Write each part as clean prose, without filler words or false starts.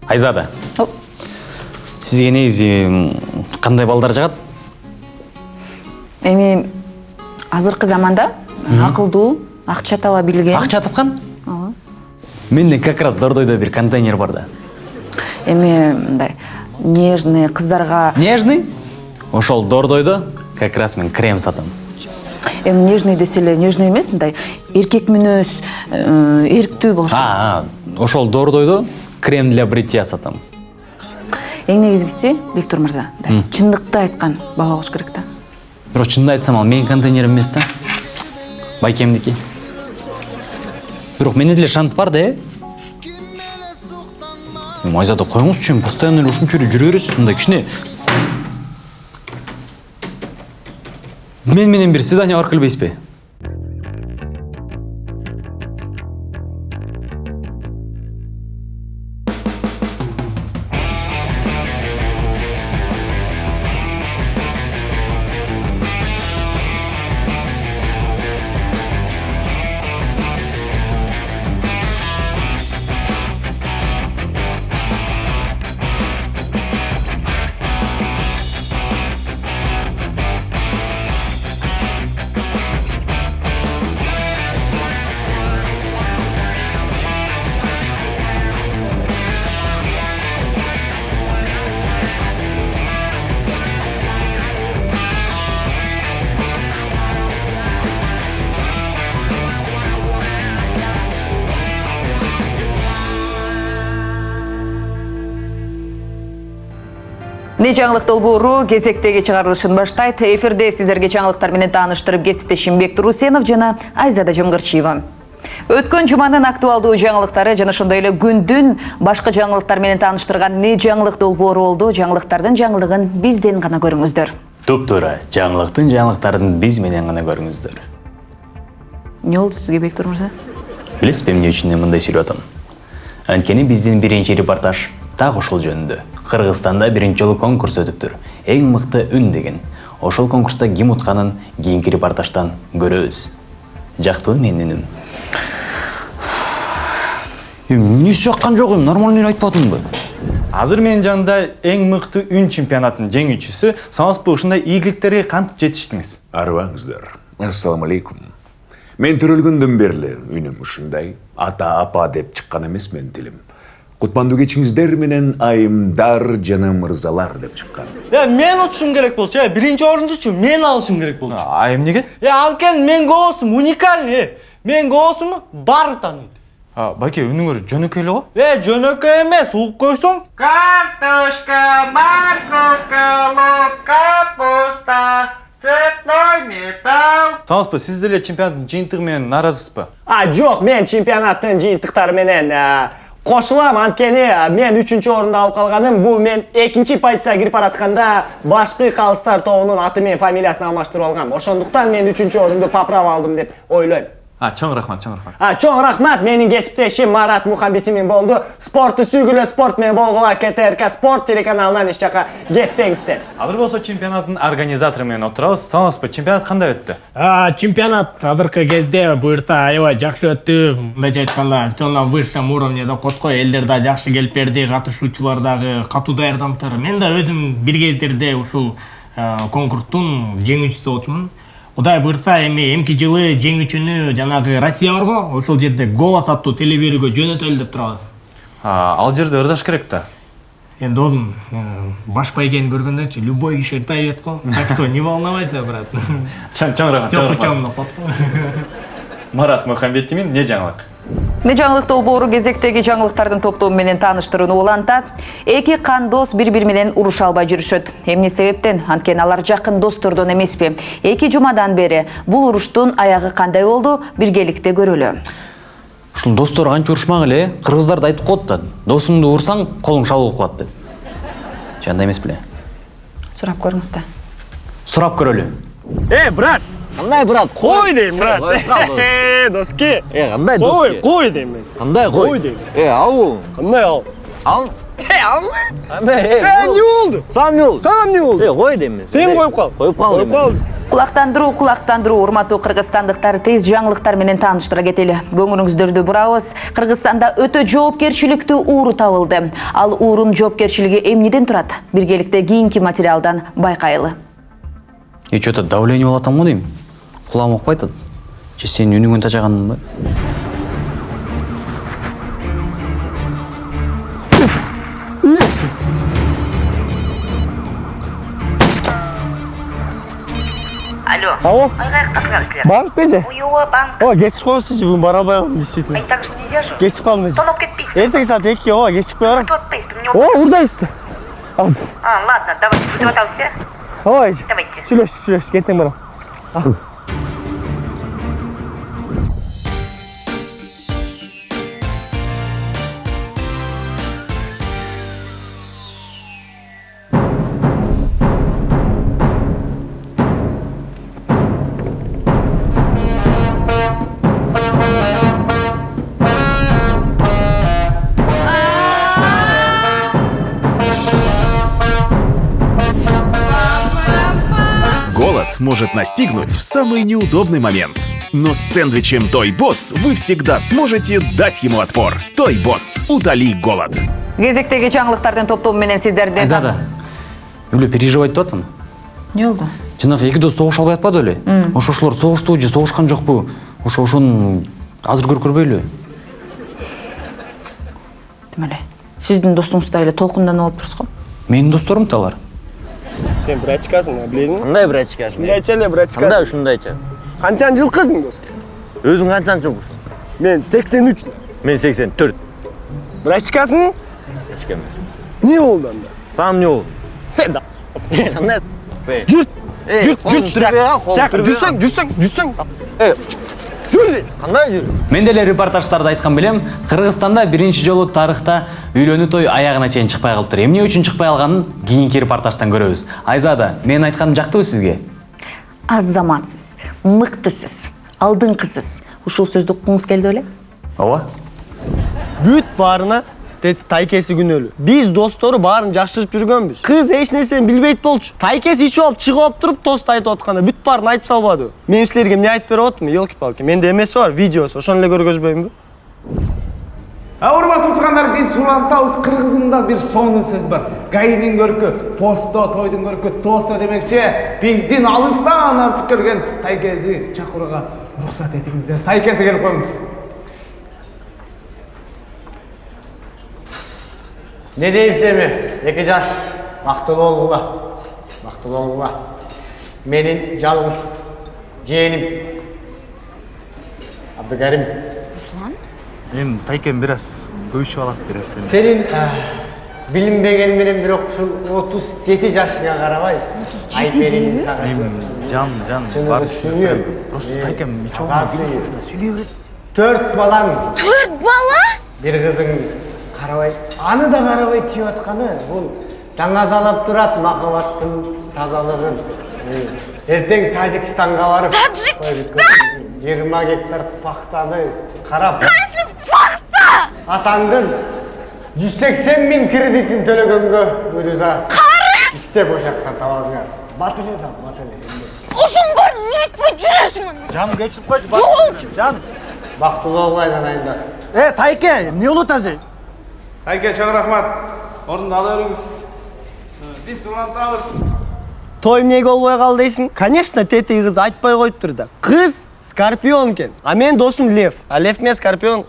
Айзада. Сизге негизи кандай балдар жагат? Эми азыркы заманда акылдуу, акча таба билген. Акча тапкан? Ооба. Менде как раз Дордойдо бир контейнер бар да. Эми мындай нежный кыздарга. Нежный? Ошол Дордойдо как раз мен крем сатам. Эми нежный десе эле нежный эмес, мындай эркек мүнөз, эрктүү болуш керек. Ошол Дордойдо крем для бритья сатам. Эң негизгиси, Виктор мырза, чындыкты айткан бала болуш керек да. Бирок чынды айтсам, ал менин контейнерим эмес да. Байкемдики. Бирок менде деле шанс бар да, Айзада коюңузчу, постоянно эле ушунча эле жүрө бересиз, мындай кичине. Мен менен бир свидание бар келбейсизби? Не жаңылык долбоору кезектеги чыгарылышын баштайт. Эфирде сиздерге жаңылыктар менен тааныштырып кесиптешим Бектур Усенов жана Айзада Жомгырчиева. Өткөн жуманын актуалдуу жаңылыктары жана ошондой эле күндүн башка жаңылыктар менен тааныштырган Не жаңылык долбоору болду. Жаңылыктардын жаңылыгын бизден гана көрүңүздөр. Туп-туура, жаңылыктын жаңылыктарын биз менен гана көрүңүздөр. Не болду сизге, Бектур мырза? Билесизби, эмне үчүн мен мындай сүйлөп атам? Анткени биздин биринчи репортаж так ошол жөнүндө. Кыргызстанда биринчи жолу конкурс өтүптүр. Эң мыкты үн деген. Ошол конкурста ким утканын кийинки репортаждан көрөбүз. Жактыбы менин үнүм? Эмне жаккан жок, нормально эле айтпадымбы? Азыр менин жанымда эң мыкты үн чемпионатынын жеңүүчүсү. Саңызбы ушундай ийгиликтерге кантип жетиштиңиз? Арыбаңыздар. Ассаламу алейкум. Мен төрөлгөндөн бери үнүм ушундай. Ата апа деп чыккан эмес менин тилим. Кутмандуу кечиңиздер менен айымдар жана мырзалар деп чыккан. Мен утушум керек болчу, биринчи орундучу мен алышым керек болчу. Айым неге? Анткени мен голосум уникальный. Мен голосумду баары тааныйт. Байке, үнүңөр жөнөкөй эле го? Жөнөкөй эмес, угуп койсоң. Картошка, морковка, лук, капуста, цветной металл. Саңызбы, сиз деле чемпионаттын жыйынтыгы менен нааразысызбы? Жок, мен чемпионаттын жыйынтыктары менен кошулам, анткени мен 3-чү орунду алып калганым. Бул мен 2-чи позицияга кирип баратканда башкы калыстар тобунун аты менен фамилиясын алмаштырып алгам. Ошондуктан мен 3-чү орунду паправ алдым деп ойлойм. Чоң рахмат, чоң рахмат. Чоң рахмат, менин кесиптешим Марат Мухамбетимин болду. Спорту сүйгүлө, спорт менен болгула КТРК спорт телеканалынан эч жака кетпеңиздер. Азыр болсо чемпионаттын организатору менен отурабыз. Саңызбы, чемпионат кандай өттү? Чемпионат азыркы кезде буюрса аябай жакшы өттү. Мындайча айтканда, на высшем уровне да коткой, элдер да жакшы келип берди, катышуучулар дагы катуу даярдандыктар. Мен да өзүм бир кездерде ушул конкурстун жеңүүчүсү болчумун. Кудай буйрса, эмки жылы жеңүүчүнү жанагы Россия барго, ошол жерде голос аттуу телеберүүгө жөнөтөлү деп турабыз. Ал жерде ырдаш керек да. Эndi оğlum, baş baygeni görгөндө любой киши ыртай берет го. Так что не волновайся, брат. Чоң рахмат. Всё путёмно. Марат Мухамбетимин, не жаңылык? Не жаңылык долбоору кезектеги жаңылыктардын топтому менен тааныштырууну улантат. Эки кандос бири-бири менен уруша албай жүрүшөт. Эмне себептен? Анткени алар жакын достордон эмеспи. 2 жумадан бери бул уруштун аягы кандай болду? Биргеликте көрөлү. Ушул достор канча урушмак эле, кыргыздарда айтып коет да. Досуңду урсаң, колуң шалып калат деп. Жанда эмес беле? Сурап көрүңүз да. Сурап көрөлү. Брат! Кандай брат? Кой дейм, брат. Доски. Кандай доски? Кой дейм мен. Кандай кой? Кой дейм. Ал. Кандай ал? Ал? Ne oldu? Sana ne oldu? Sana ne oldu? Koy demin. Sen koyup kal. Koyup kal. Кулактандыруу, урматтуу кыргызстандыктар, тез жаңылыктар менен тааныштыра кетели. Көңүлүңүздөрдү бурабыз. Кыргызстанда өтө жоопкерчиликтүү ууру табылды. Ал уурун жоопкерчилиги эмнеден турат? Биргеликте кийинки материалдан байкайлы. Что-то давление болот атам го дейм. Кулагым укпай атат. Же сенин үнүңөн тажаганың ба? Алло. Алло. Айгай, Банк беже? Уйуа, банк. О, кечип калыпсыз, бүгүн бара албайм действительно. Так же нельзя же. Кечип калдым. Тоноп кетпейсің. Эртең саат 2, кечип барам. Ты отпейсің, мне О, урдайсызды. ладно, давай, будем отдался. Давайте. Давайте. Сүйлөшүп, кетем барам. Голод может настигнуть в самый неудобный момент. Но с сэндвичем Toy Boss вы всегда сможете дать ему отпор. Toy Boss. Утоли голод. Кезектеги жаңылыктардын топтому менен сиздердин. Айзада, үлө переживать деп атам. Не болду? Жанагы эки дос согуша албай атпады эле. Ошолор согушту же согушкан жокпу? Ошону азыр көрбөйлү. Демеле, сиздин достуңузда эле толкунданып алыптырсыз го? Менин досторум талар. Сен брачкасың, билесиңби? Кандай брачкасы? Ушундайча эле брачка. Кандай ушундайча? Канчанчы жыл кызың, дос? Өзүң канчанчы жылкысың? Мен 83. Мен 84. Брачкасың? Брачка эмес. Не болду анда? Сам не болду? Кандай? Жүрт. Жүрсөң. Жүр. Кандай жүр? Мен деле репортаждарда айткан билем, Кыргызстанда биринчи жолу тарыхта үйлөнүү той аягына чейин чыкпай калыптыр. Эмне үчүн чыкпай калганын кийинки репортаждан көрөбүз. Айзада, мен айтканым жактыбы сизге? Азаматсыз, мыктысыз, алдыңкысыз. Ушул сөздү уккуңуз келди беле? Ооба. Бүт баарына тайкеси күнөөлүү. Биз достору баарын жакшырып жүргөнбүз. Кыз эч нерсени билбейт болчу. Тайкеси ичип алып чыгып алып туруп тост айтып атканда бүт баарын айтып салбадыбы? Мен силерге эмне айтып берип атам? Ёлки-палки. Менде эмеси бар, видеосу. Ошону эле көргөзбөймүнбү? Урматтуу туугандар, биз улантабыз. Кыргызымда бир сонун сөз бар. Гайдын көркү, посто, тойдун көркү, тосто демекчи. Биздин алыстан артып келген тайкелди чакырууга уруксат этиңиздер. Тайкеси келип коюңуз. Не деймсеми? 2 жаш. Бактылуу болгула. Менин жалгыз жээним. Абдыкарим. Мен тайкем бир аз көйшүп алат бир аз. Сенин билинбеген менен бирок ушул 37 жашыңа карабай. 37 сага. Жан, бар. Просто тайкем мичоң сүйлөй берет. 4 балам. 4 бала? Бир кызың карабай. Аны да карабай тийип атканы. Бул таңазалап турат махабаттын тазалыгын. Эртең Тажикстанга барып. Тажикстан? 20 гектар пахтаны карап. Кайсы пахта? Атаңдын 180 000 кредитин төлөгөнгө буйруза. Карыз? İstep o жактан табазыңар. Батыле. Ошоң бар, не айтпай жүрөсүң анда? Жан кечип койчу. Жоголчу. Жан. Бактылуу айланайында. Тайке, эмне болот азыр? Тайке, чоң рахмат. Орунду ала бериңиз. Биз улантабыз. Той эмнеге болбой калды дейсиң? Конечно, тетиги кыз айтпай коюптур да. Кыз скорпион экен. А менин досум лев. А лев менен скорпион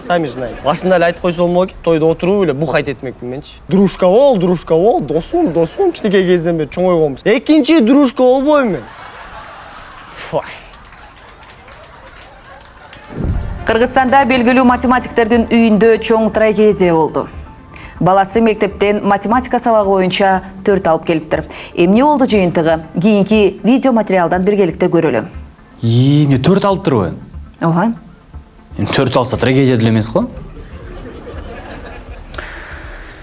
сами знаете. Башында эле айтып койсо болмок, тойдо отуруп эле бухать этмекмин менчи. Дружка бол, досум, кичинекей кезден бери чоңойгонбуз. Экинчи дружка болбойм мен. Кыргызстанда белгилүү математиктердин үйүндө чоң трагедия болду. Баласы мектептен математика сабагы боюнча 4 алып келиптир. Эмне болду жыйынтыгы? Кийинки видео материалдан биргеликте көрөлү. Эмне 4 алыптырбы? Ооба. 4 алса трагедия деле эмес го?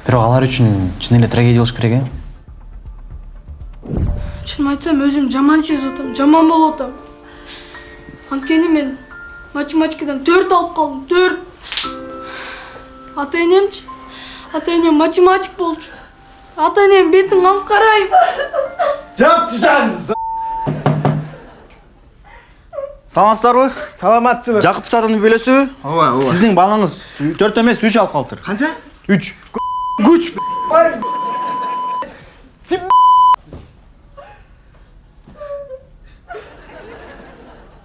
Бирок алар үчүн чын эле трагедия болуш керек, Чынын айтсам, өзүм жаман сезип атам, жаман болуп атам. Анткени мен математикадан 4 алып калдым, 4. Ата-энемчи Ата-энем математик болчу. Ата-энем бетин алып карайм. Саламатсыздарбы? Саламатчылык. Жакып Сатымды билесизби? Ооба, ооба. Сиздин балаңыз 4 эмес 3 алып калыптыр. Канча? 3. Күч.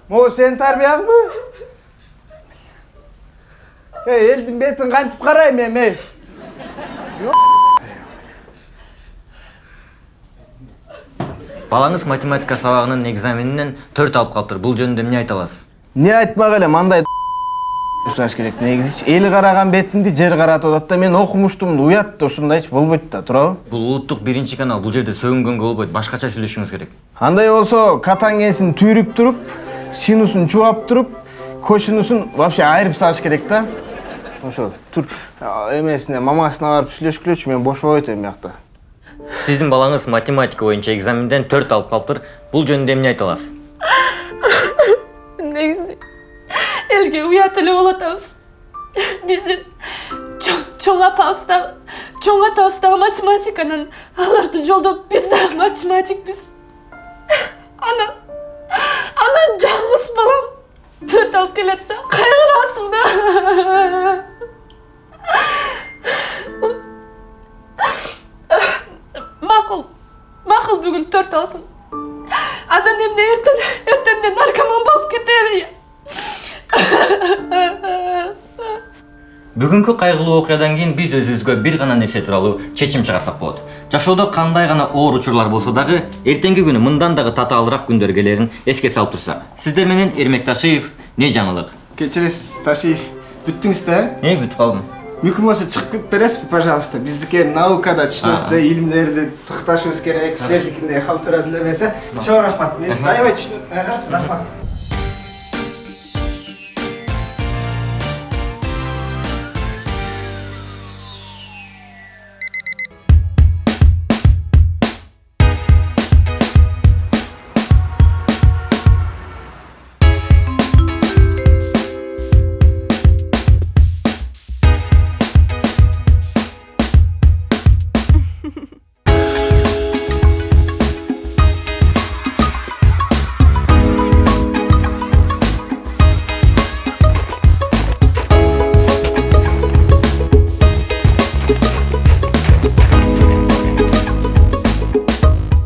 Могу сен тарбияңбы? Элдин бетин кантип карайм эми? Балаңыз математика сабагынын экзаменинен 4 алып калыптыр. Бул жөнүндө эмне айта аласыз? Не айтпак эле, мындай жасаш керек. Негизи эл караган бетинди жер каратып атат да, мен окумуштум, уят ушундайчы болбойт да, туурабы? Бул улуттук биринчи канал, бул жерде сөгүнгөнгө болбойт, башкача сүйлөшүңүз керек. Андай болсо, катангенсин түйрүп туруп, синусун чубап туруп, косинусун вообще айырып салыш керек да. Ошо тур эмесине, мамасына барып сүйлөшкүлөчү, мен бош болбойт эми бuyakta. Сиздин балаңыз математика боюнча экзаменден 4 алып калыптыр. Бул жөнүндө эмне айта аласыз? Негизи элге уят эле болуп атабыз. Биздин чоң атабыздагы математиканын аларды жолдоп биз да математикпиз. Анан жалгыз балам 4 алып келатса кайгырасың да. Макул бүгүн 4 алсын. Анан эмне эртенден наркоман болуп кетеби? Бүгүнкү кайгылуу окуядан кийин биз өзүбүзгө бир гана нерсе тууралуу чечим чыгарсак болот. Жашоодо кандай гана оор учурлар болсо дагы, эртеңки күнү мындан дагы татаалыраак күндөр келерин эске салып турсак. Сиздер менен Эрмек Ташиев, не жаңылык? Кечиресиз, Ташиев. Бүттүңүз да? Бүтүп калдым. Мүмкүн болсо чыгып бересизби, пожалуйста? Биздики наукада түшүнөсүздөр, илимдерди такташыбыз керек, силердикиндей халтура билебесе. Чоң рахмат. Мен аябай түшүнөм. Рахмат.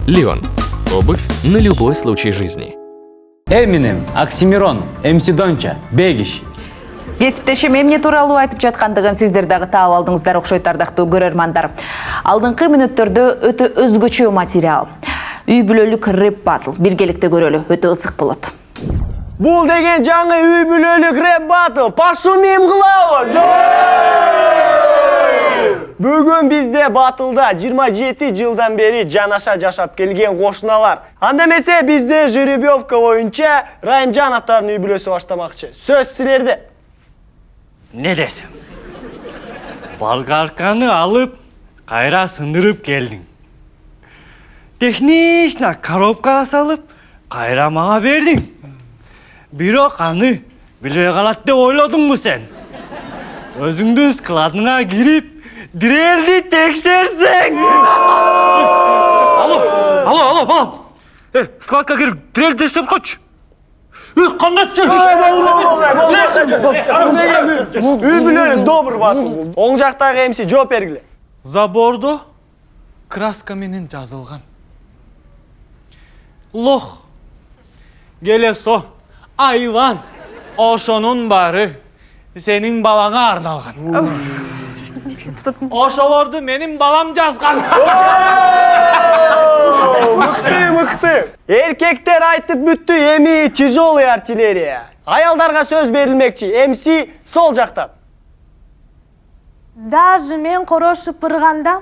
Леон. Обувь на любой случай жизни. Эминем, Оксимирон, МС Донча, Бегиш. Кесиптешим эмне тууралуу айтып жаткандыгын сиздер дагы таап алдыңыздар, окшойт ардактуу көрөрмандар. Алдыңкы мүнөттөрдө өтө өзгөчө материал. Үй бүлөлүк рэп батл. Биргеликте көрөлү, өтө ысык болот. Бул деген жаңы үй бүлөлүк рэп батл. Пошумим кылабыз. Бүгүн бизде батылда 27 жылдан бери жанаша жашап келген кошуналар. Анда эмесе бизде жеребьевка боюнча Райымжановдордун үй бүлөсү баштамакчы. Сөз силерде. Не десем? Болгарканы алып, кайра сындырып келдиң. Технично коробкага салып, кайра мага бердиң. Бирок аны билбей калат деп ойлодуңбу сен? Өзүңдүн складыңа кирип, дрелди текшерсең. Алло, балам. Складка кирип, дрелди текшерип койчу. Кандай Үй бүлөлүк добур батыл. Оң жактагы МС жооп бергиле. Забордо краска менен жазылган. Лох. Келесо. Айван. Ошонун баары сенин балаңа арналган. Ошолорду менин балам жазган. Мыкты. Эркектер айтып бүттү, эми тяжелый артиллерия. Аялдарга сөз берилмекчи. МС сол жактан. Даже мен корошуп ырганда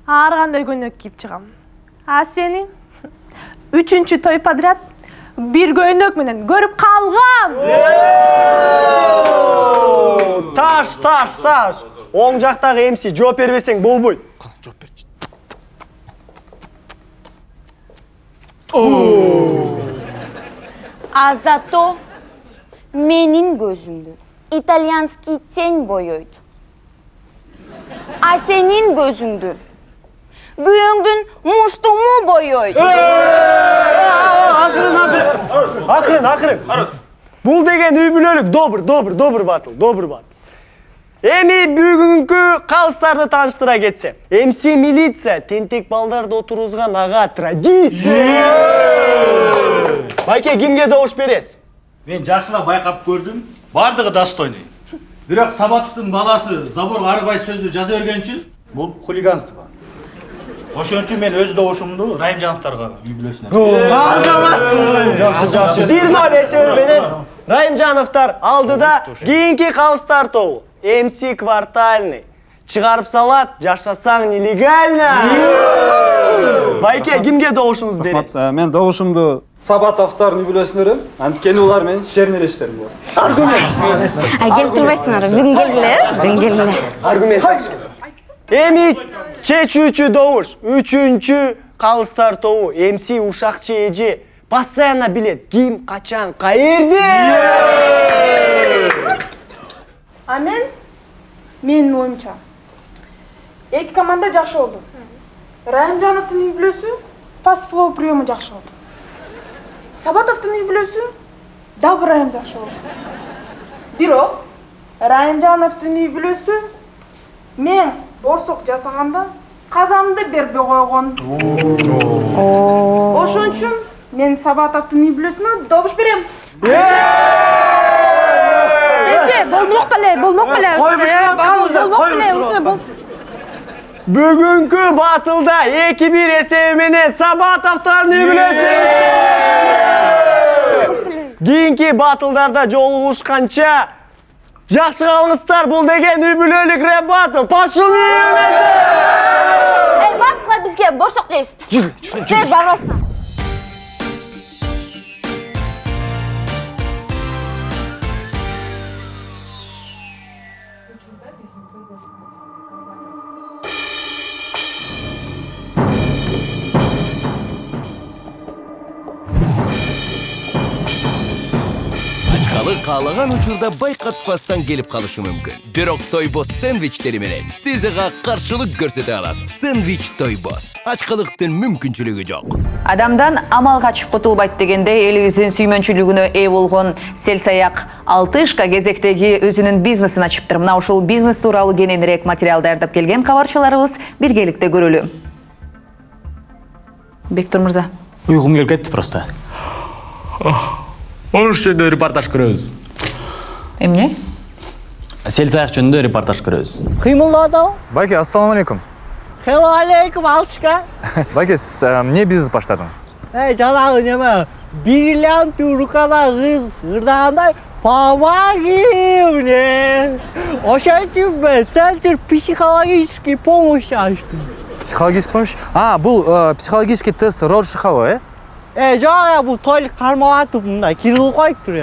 ар кандай көйнөк кийип чыгам. А сени 3-чү той подряд бир көйнөк менен көрүп калгам. Таш. Оң жактагы МС жооп бербесең болбойт. Жооп берчи. А зато менин көзүмдү итальянский тень боёйт. Senin gözündü. Güyüngdün muştu mu boyoy? Akırın. Bul degen üybülölük dobur batıl. Emi бүгүnkү калыстарды таныштыра кетсем. MC милиция тентек балдарды отурузган ага традиция. Байке, кимге добуш бересиз? Мен жакшылап байкап көрдүм. Бардыгы достойный. Бирок Сабатовдун баласы заборго ар кайсы сөздү жаза берген үчүн бул хулиганство. Ошон үчүн мен өз добушумду Райымжановторго үй бүлөсүнө. Жакшы. 1-0 эсеби менен Райымжановтор алдыда. Кийинки калыстар тобу MC квартальный. Чыгарып салат, жашасаң нелегально. Байке, кимге добушуңуз бересиз? Мен добушумду Сабатовдордун үй бүлөсүнө берем. Анткени улар менен шернелештерим бар. Аргумент. Келип турбайсыңар, бүгүн келдилер. Аргумент. Эми чечүүчү добуш, 3-чү калыстар тобу MC ушакчы эже постоянно билет ким, качан, каерде. Менин оюмча эки команда жакшы болду. Райымжановдун үй бүлөсү пас флоу приему жакшы болду. Сабатовдун үй бүлөсү дал Райым жакшы болду. Бирок Райымжановдун үй бүлөсү мен борсок жасаганда казанды бербей койгон. Ошон үчүн мен Сабатовдун үй бүлөсүнө добуш берем. Болмок беле. Бүгүнкү батылда 2-1 эсеби менен Сабатовдордун үй бүлөсү. Кийинки батылдарда жолугушканча жакшы калыңыздар, бул деген үй бүлөлүк рэп батыл. Пошумий! Баскыла бизге борсок жейсиз. Сен барбайсың. Каалаган учурда байкатпастан келип калышы мүмкүн. Бирок Тойбос сэндвичтери менен сиз ага каршылык көрсөтө аласыз. Сэндвич Тойбос. Ачкылыктын мүмкүнчүлүгү жок. Адамдан амал качып кутулбайт дегендей элибиздин сүймөнчүлүгүнө ээ болгон Селсаяк Алтышка кезектеги өзүнүн бизнесин ачыптыр. Мына ушул бизнес тууралуу кененирээк материал даярдап келген кабарчыларыбыз биргеликте көрөлү. Бектур мырза. Уйгум келип кетти просто. Ош жөнүндө репортаж көрөбүз. Эмне? Селсаяк жөнүндө репортаж көрөбүз. Кыймылдоо. Байке, ассаламу алейкум. Алейкум, Алтышка. Байке, сиз эмне бизнес баштадыңыз? Жанагы неме, бриллиант рукада кыз ырдагандай помоги мне. Ошентип мен центр психологический помощь ачтым. Психологический помощь? Бул психологический тест Роршихова, Жана бул Толик Кармалатов мындай кирилип коюптур.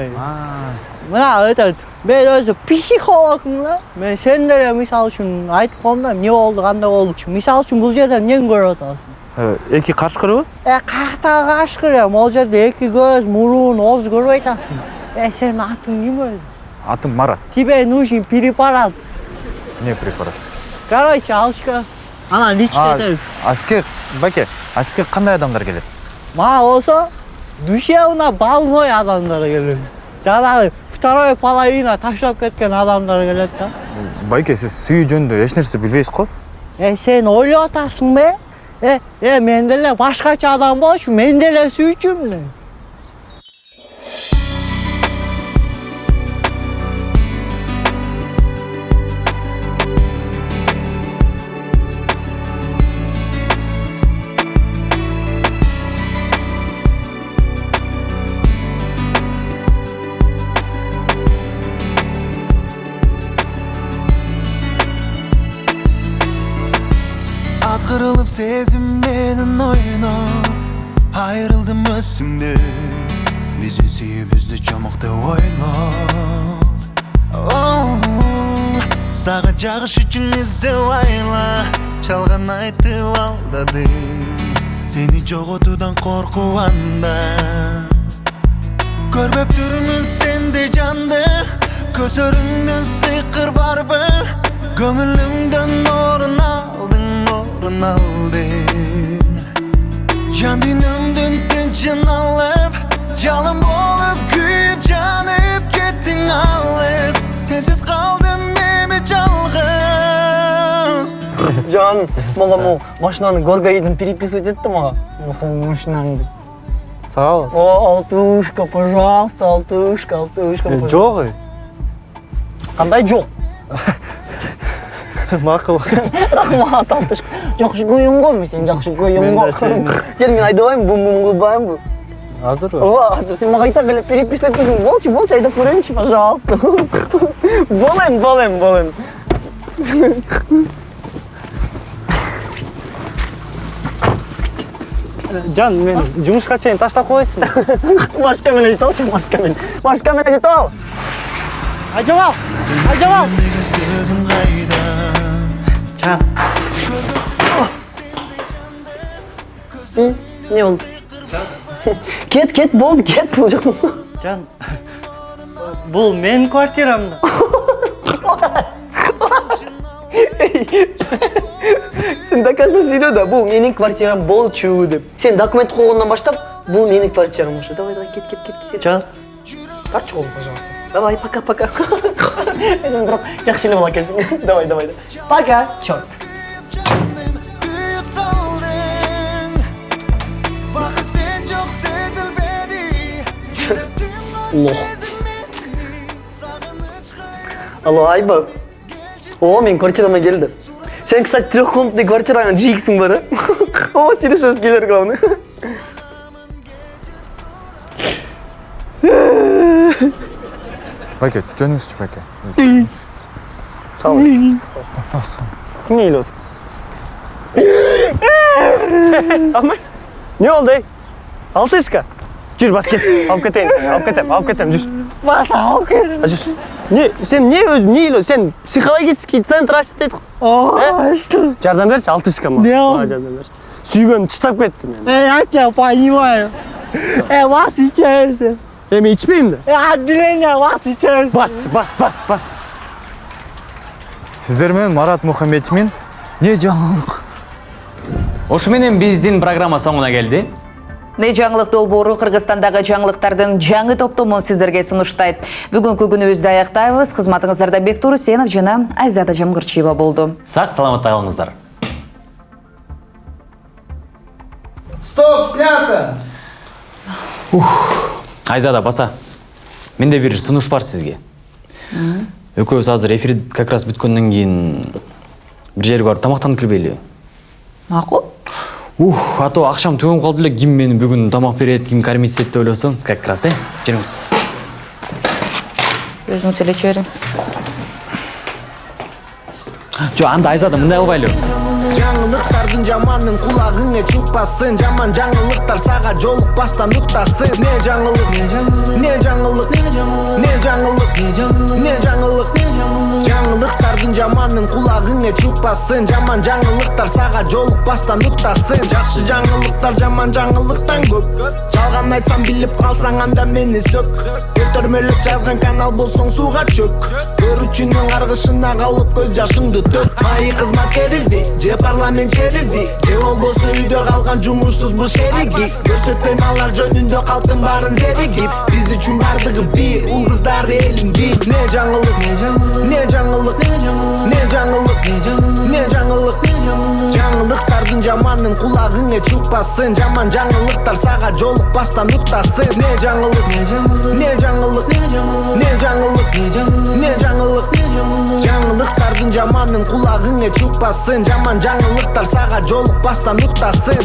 Мына этот мен өзү психологмун да. Мен сендерге мисалы үчүн айтып коем да, эмне болду, кандай болду. Мисалы үчүн бул жерде эмнени көрүп атасың? Эки кашкырбы? Каяктагы кашкыр? Могул жерде эки көз, мурун, ооз көрүп атасың. Сенин атың ким өзү? Атым Марат. Тебе нужен препарат. Не препарат? Короче, Алтышка. Анан личный. Аске, Байке, аске кандай адамдар келет? Мага болсо душевно больной адамдар келет. Жанагы второй половина таштап кеткен адамдар келет да. Байке, сиз сүйүү жөнүндө эч нерсе билбейсиз го? Сен ойлоп атасың бе? Мен деле башкача адам болчу, мен деле сүйчүмүн. Azgırılıp sezim menин oyunum Ayrıldım özümden Bizi suyup üzdü çamıqta oylap Sağa jagыш üçün izde ayla Çalgan aytып aldadım Seni jogotudan korkuvanda Körbep türümün sende candı Közöründen sıkır barbar Көңілімден орын алдың Жан дүниемден тыншын алып Жалын болып күйіп жанып кеттің алыс Сенсіз қалдың неме жалғыз Жан, маған машинаны Горгаиден переписывать етті маған. Сол машинаңды. Сау. Алтушка, пожалуйста, алтушка, пожалуйста. Жоқ. Қандай жоқ? Мақұл. Рахмат, алтушка. Жақсы көйім ғой, сен жақсы көйім ғой. Кел, мен айдалайын, бум-бум қылбайын бұл. Hazır mı? Hazır. Sen bana итак переписывать етесің. Болчы, айдап көрейінші, пожалуйста. Болайым. Жан, мен жұмысқа шейін таштап қойсын. Машкамен жет ал, машкамен жет ал. Айжамал. Жан. Не oldu? Кет, болды, кет бұл жақтың. Can, бұл мен квартирамда. Сен доказа сөйлеу да, бұл менің квартирам болчу деп. Сен документ қойғаннан баштап, бұл менің квартирам болчу. Давай, кет. Can. Карточку қойын, пожалуйста. Давай, пока. Сен бірақ жақшылы бола келсің. Давай. Пока, черт. Лох. Алло, Айба. О, мен квартирама келді. Сен, кстати, трехкомнатный квартираңа жиіксің бар, а? О, сиреш өзгелер главный. Бәке, жөніңізші бәке. Сау. Не елет? Амай, не олды? Алтышка? Жүр, бас кет. Алып кетейін сені, алып кетем, жүр. Бас алып кет. Жүр. Сен не елет? Сен психологический центр ашты дейді. Что? Жардам берші, алтышка ма? Не ал? Жардам берші. Сүйгенім тыстап кетті мен. Я тебя понимаю. Вас içersin. Мен içmeyeyim de. Отделение вас içersin. Бас. Сіздер мен Марат Мұхаммедмен не жаңалық? Ошыменен биздин программа соңуна келди. Не жаңылык долбоору Кыргызстандагы жаңылыктардын жаңы топтомун сиздерге сунуштайт. Бүгүнкү күнүбүздү аяктайбыз. Кызматыңыздарда Бектур Усенов жана Айзада Жамгырчиева болду. Сак саламатта калыңыздар. Стоп, снято! Айзада баса. Менде бир сунуш бар сизге. Экөөбүз азыр эфир как раз бүткөндөн кийин бир жерге барып тамактанып кирбейли? Макул. А то акшам төгөм калды эле, ким мени бүгүн тамак берет, ким кормить этет деп ойлосом, как раз, жүрүңүз. Өзүңүз эле чыгарыңыз. Жо, анда Айзада мындай кылбайлы. Жаңылыктардын жаманын кулагыңа чыкпасын, жаман жаңылыктар сага жолукпастан уктасын. Не жаңылык? Жаңылыктардын жаманын кулагыңа чыкпасын, жаман жаңылыктар сага жолукпастан уктасын. Жакшы жаңылыктар жаман жаңылыктан көп. Жалган айтсам билип калсаң анда мени сөк. Көтөрмөлүп жазган канал болсоң сууга чөк. Көрүүчүнүн каргышына калып көз жашыңды төк. Майы кызмат кериби, же парламент шериби, же болбосо үйдө калган жумушсуз бул шериги. Көрсөтпөйм алар жөнүндө калктын баарын зеригип. Биз үчүн бардыгы бир, ул кыздар элим бир. Не жаңылык? Жаңылыктардын жаманын кулагыңа чыкпасын, жаман жаңылыктар сага жолукпастан уктасын. Не жаңылык? Жаңылыктардын жаманын кулагыңа чыкпасын, жаман жаңылыктар сага жолукпастан уктасын.